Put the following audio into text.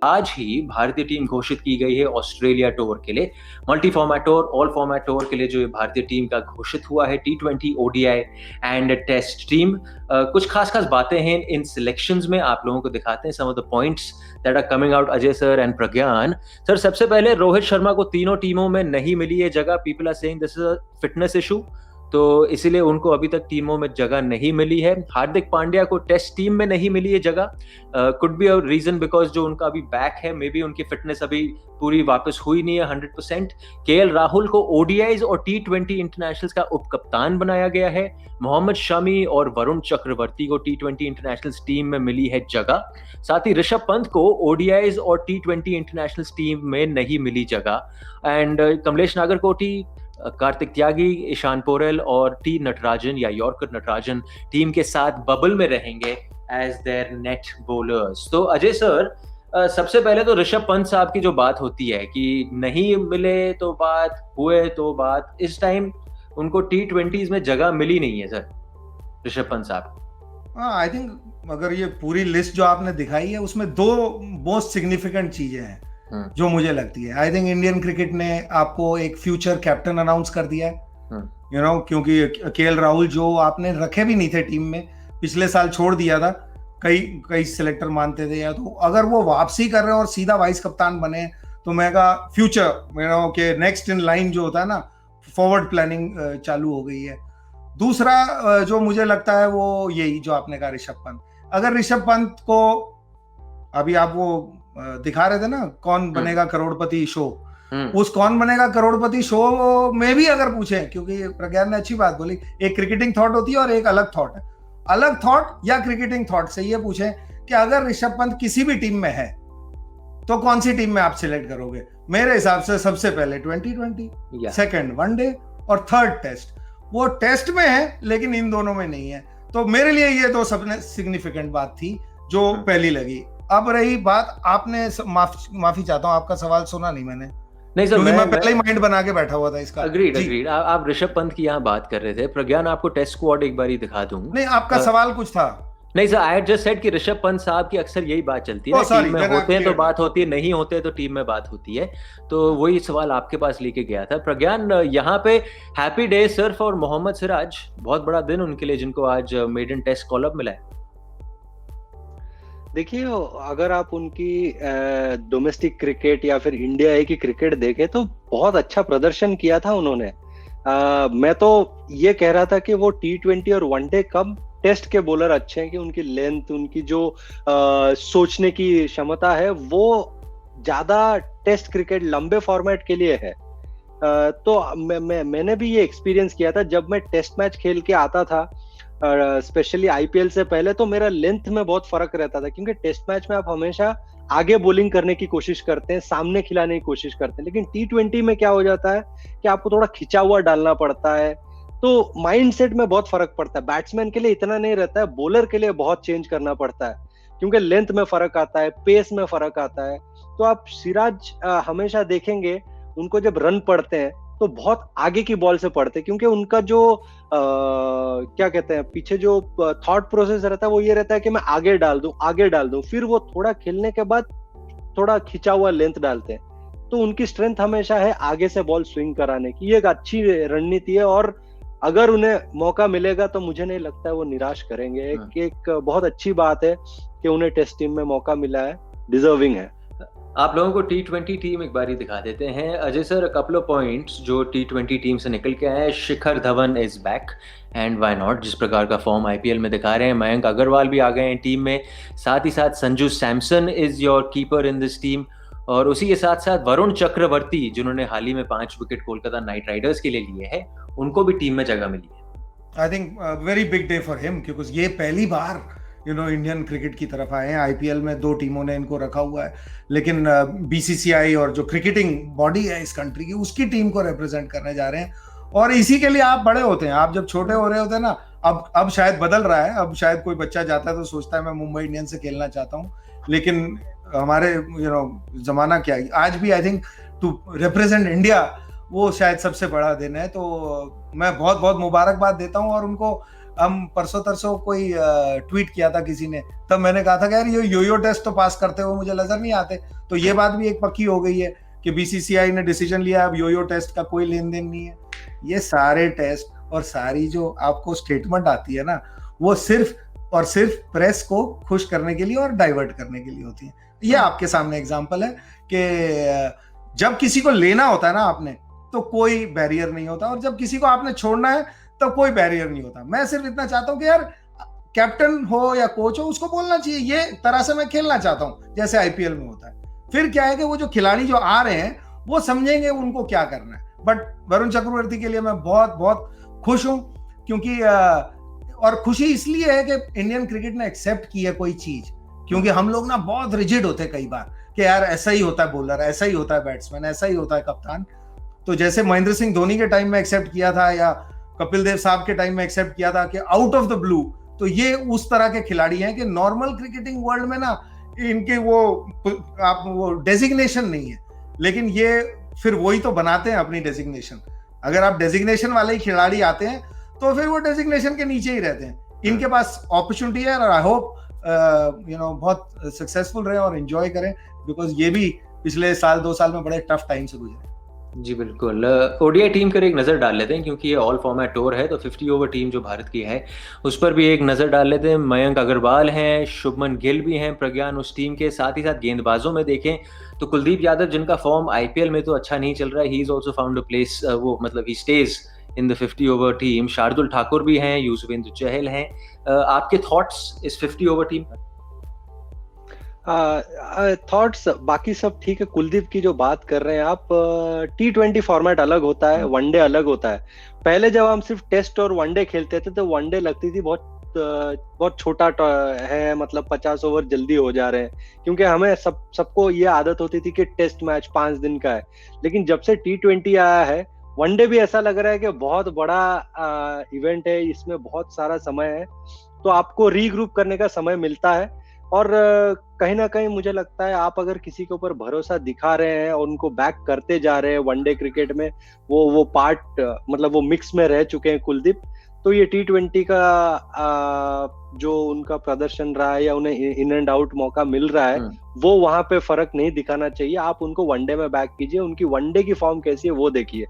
आज ही भारतीय टीम घोषित की गई है ऑस्ट्रेलिया टूर के लिए, multi format tour, all format tour के लिए जो भारतीय टीम का घोषित हुआ है, T20, ODI and test team. कुछ खास बातें हैं इन सिलेक्शंस में, आप लोगों को दिखाते हैं some of the points that are coming out. Ajay sir and Pragyan sir, सबसे पहले रोहित शर्मा को तीनों टीमों में नहीं मिली है जगह। People are saying this is a fitness issue, तो इसीलिए उनको अभी तक टीमों में जगह नहीं मिली है। हार्दिक पांड्या को टेस्ट टीम में नहीं मिली है जगह, could be a reason because जो उनका अभी बैक है, मे बी उनकी फिटनेस अभी पूरी वापस हुई नहीं है 100%। केएल राहुल को ओडीआईज और T20 इंटरनेशनल्स का उप कप्तान बनाया गया है। मोहम्मद शमी और वरुण चक्रवर्ती को T20 इंटरनेशनल्स टीम में मिली है जगह। साथ ही ऋषभ पंत को ओडीआईज और T20 इंटरनेशनल्स टीम में नहीं मिली जगह। एंड कमलेश नागरकोटी, कार्तिक त्यागी, ईशान पोरेल और टी नटराजन या यॉर्कर नटराजन टीम के साथ बबल में रहेंगे एज देयर नेट बॉलर्स। तो अजय सर, सबसे पहले तो ऋषभ पंत साहब की जो बात होती है कि नहीं मिले तो बात, हुए तो बात, इस टाइम उनको T20s में जगह मिली नहीं है सर, ऋषभ पंत साहब। आई थिंक अगर ये पूरी लिस्ट जो आपने दिखाई है उसमें दो मोस्ट सिग्निफिकेंट चीजें हैं जो मुझे लगती है। आई थिंक इंडियन क्रिकेट ने आपको एक फ्यूचर कैप्टन अनाउंस कर दिया है, यू नो, क्योंकि केएल राहुल जो आपने रखे भी नहीं थे टीम में, पिछले साल छोड़ दिया था, कई सिलेक्टर मानते थे, या तो अगर वो वापसी कर रहे हैं और सीधा वाइस कप्तान बने तो मैं कहा फ्यूचर, यू नो, के नेक्स्ट इन लाइन जो होता है ना, फॉरवर्ड प्लानिंग चालू हो गई है। दूसरा जो मुझे लगता है वो यही जो आपने कहा ऋषभ पंत, अगर ऋषभ पंत को अभी आप वो दिखा रहे थे ना कौन बनेगा करोड़पति शो, उस कौन बनेगा करोड़पति शो में भी अगर पूछे, क्योंकि प्रज्ञान ने अच्छी बात बोली, एक क्रिकेटिंग थॉट होती है और एक अलग थॉट है। अलग थॉट या क्रिकेटिंग थॉट से ये पूछे कि अगर ऋषभ पंत किसी भी टीम में है तो कौन सी टीम में आप सिलेक्ट करोगे? मेरे हिसाब से सबसे पहले T20, सेकंड वनडे और थर्ड टेस्ट। वो टेस्ट में है लेकिन इन दोनों में नहीं है। तो मेरे लिए ये दो सबसे सिग्निफिकेंट बात थी जो पहली लगी। अब रही बात, आपने माफी चाहता हूं, आपका सवाल सुना नहीं मैंने। नहीं सर, मैं पहले ही माइंड बना के बैठा हुआ था इसका। अग्रीड। आप ऋषभ पंत की यहाँ बात कर रहे थे। प्रज्ञान, आपको टेस्ट स्क्वाड एक बार ही दिखा दूं। नहीं, आपका सवाल कुछ था। नहीं सर, आई जस्ट सेड कि ऋषभ पंत साहब की अक्सर यही बात चलती है, टीम में होते हैं तो बात होती है, नहीं होते तो टीम में बात होती है। तो वही सवाल आपके पास लेके गया था। प्रज्ञान, यहाँ पे happy day sir for Mohammed Siraj, बहुत बड़ा दिन उनके लिए जिनको आज मेडन टेस्ट कॉल अप मिला है। देखिए, अगर आप उनकी डोमेस्टिक क्रिकेट या फिर इंडिया ए की क्रिकेट देखें तो बहुत अच्छा प्रदर्शन किया था उन्होंने। मैं तो ये कह रहा था कि वो T20 और वनडे कम टेस्ट के बॉलर अच्छे हैं कि उनकी लेंथ, उनकी जो सोचने की क्षमता है वो ज्यादा टेस्ट क्रिकेट लंबे फॉर्मेट के लिए है। तो मैंने भी ये एक्सपीरियंस किया था जब मैं टेस्ट मैच खेल के आता था, स्पेशली आईपीएल से पहले, तो मेरा लेंथ में बहुत फर्क रहता था, क्योंकि टेस्ट मैच में आप हमेशा आगे बॉलिंग करने की कोशिश करते हैं, सामने खिलाने की कोशिश करते हैं, लेकिन T20 में क्या हो जाता है कि आपको थोड़ा खिंचा हुआ डालना पड़ता है, तो माइंडसेट में बहुत फर्क पड़ता है। बैट्समैन के लिए इतना नहीं रहता है, बॉलर के लिए बहुत चेंज करना पड़ता है, क्योंकि लेंथ में फर्क आता है, पेस में फर्क आता है। तो आप सिराज हमेशा देखेंगे उनको जब रन पड़ते हैं तो बहुत आगे की बॉल से पड़ते हैं, क्योंकि उनका जो क्या कहते हैं, पीछे जो थॉट प्रोसेस रहता है वो ये रहता है कि मैं आगे डाल दूं, फिर वो थोड़ा खेलने के बाद थोड़ा खिंचा हुआ लेंथ डालते हैं। तो उनकी स्ट्रेंथ हमेशा है आगे से बॉल स्विंग कराने की। ये एक अच्छी रणनीति है और अगर उन्हें मौका मिलेगा तो मुझे नहीं लगता है वो निराश करेंगे। एक बहुत अच्छी बात है कि उन्हें टेस्ट टीम में मौका मिला है, डिजर्विंग है। आप लोगों को T20 टीम एक बारी दिखा देते हैं। Ajay sir, couple of points जो T20 टीम से निकल के आए हैं। Shikhar Dhawan is back and why not, जिस प्रकार का फॉर्म आईपीएल में दिखा रहे हैं। मयंक अग्रवाल भी आ गए हैं टीम में, साथ ही साथ Sanju Samson is your keeper in this team, और उसी के साथ साथ वरुण चक्रवर्ती जिन्होंने हाल ही में 5 विकेट कोलकाता नाइट राइडर्स के लिए लिए हैं, उनको भी टीम में जगह मिली है। I think very big day for him, क्योंकि ये पहली बार इंडियन क्रिकेट की तरफ आए हैं। आईपीएल में 2 टीमों ने इनको रखा हुआ है, लेकिन बीसीसीआई और जो क्रिकेटिंग बॉडी है इस कंट्री की, उसकी टीम को रिप्रेजेंट करने जा रहे हैं। और इसी के लिए आप बड़े होते हैं। आप जब छोटे हो रहे होते हैं ना, अब शायद बदल रहा है, अब शायद कोई बच्चा जाता है तो सोचता है मैं मुंबई इंडियंस से खेलना चाहता हूँ, लेकिन हमारे जमाना क्या है, आज भी I think to represent India वो शायद सबसे बड़ा दिन है। तो मैं बहुत बहुत मुबारकबाद देता हूँ और उनको हम परसों तरसों कोई ट्वीट किया था किसी ने, तब मैंने कहा था कि यार ये योयो टेस्ट तो पास करते हुए मुझे नजर नहीं आते। तो ये बात भी एक पक्की हो गई है कि बीसीसीआई ने डिसीजन लिया अब योयो टेस्ट का कोई लेन देन नहीं है। ये सारे टेस्ट और सारी जो आपको स्टेटमेंट आती है ना, वो सिर्फ और सिर्फ प्रेस को खुश करने के लिए और डाइवर्ट करने के लिए होती है। ये आपके सामने एग्जांपल है कि जब किसी को लेना होता है ना आपने, तो कोई बैरियर नहीं होता, और जब किसी को आपने छोड़ना है तो कोई बैरियर नहीं होता। मैं सिर्फ इतना चाहता हूं कि यार कैप्टन हो या कोच हो, उसको बोलना चाहिए ये तरह से मैं खेलना चाहता हूं जैसे आईपीएल में होता है। फिर क्या है कि वो जो खिलाड़ी जो आ रहे हैं वो समझेंगे उनको क्या करना है। बट वरुण चक्रवर्ती के लिए मैं बहुत बहुत खुश हूं, क्योंकि और खुशी इसलिए है कि इंडियन क्रिकेट ने एक्सेप्ट की है कोई चीज, क्योंकि हम लोग ना बहुत रिजिड होते हैं कई बार कि यार ऐसा ही होता है बॉलर, ऐसा ही होता है बैट्समैन, ऐसा ही होता है कप्तान। तो जैसे महेंद्र सिंह धोनी के टाइम में एक्सेप्ट किया था या कपिल देव साहब के टाइम में एक्सेप्ट किया था कि आउट ऑफ द ब्लू, तो ये उस तरह के खिलाड़ी हैं कि नॉर्मल क्रिकेटिंग वर्ल्ड में ना इनके वो डेजिग्नेशन नहीं है, लेकिन ये फिर वही तो बनाते हैं अपनी डेजिग्नेशन। अगर आप डेजिग्नेशन वाले ही खिलाड़ी आते हैं तो फिर वो डेजिग्नेशन के नीचे ही रहते हैं। इनके पास अपॉर्चुनिटी है और आई होप बहुत सक्सेसफुल रहे और एंजॉय करें, बिकॉज ये भी पिछले साल 2 साल में बड़े टफ टाइम से गुजरे। जी बिल्कुल। ओडीआई टीम पर एक नज़र डाल लेते हैं, क्योंकि ये ऑल फॉर्मेट टूर है, तो 50 ओवर टीम जो भारत की है उस पर भी एक नज़र डाल लेते हैं। मयंक अग्रवाल हैं, शुभमन गिल भी हैं, प्रज्ञान उस टीम के, साथ ही साथ गेंदबाजों में देखें तो कुलदीप यादव, जिनका फॉर्म आईपीएल में तो अच्छा नहीं चल रहा है, he is also found a place, वो मतलब he stage in the 50 over team. Shardul Thakur भी हैं, यूसुवेंद्र चहल हैं। आपके थॉट्स इस 50 ओवर टीम पर? थॉट्स बाकी सब ठीक है। कुलदीप की जो बात कर रहे हैं आप, T20 फॉर्मेट अलग होता है, वनडे अलग होता है। पहले जब हम सिर्फ टेस्ट और वनडे खेलते थे तो वनडे लगती थी बहुत छोटा है, मतलब 50 ओवर जल्दी हो जा रहे हैं, क्योंकि हमें सबको ये आदत होती थी कि टेस्ट मैच 5 दिन का है। लेकिन जब से T20 आया है, वनडे भी ऐसा लग रहा है कि बहुत बड़ा इवेंट है, इसमें बहुत सारा समय है, तो आपको रीग्रुप करने का समय मिलता है। और कहीं ना कहीं मुझे लगता है आप अगर किसी के ऊपर भरोसा दिखा रहे हैं और उनको बैक करते जा रहे हैं वनडे क्रिकेट में, वो पार्ट मतलब वो मिक्स में रह चुके हैं कुलदीप, तो ये T20 का जो उनका प्रदर्शन रहा है या उन्हें इन एंड आउट मौका मिल रहा है, वो वहां पे फर्क नहीं दिखाना चाहिए। आप उनको वनडे में बैक कीजिए, उनकी वनडे की फॉर्म कैसी है वो देखिए।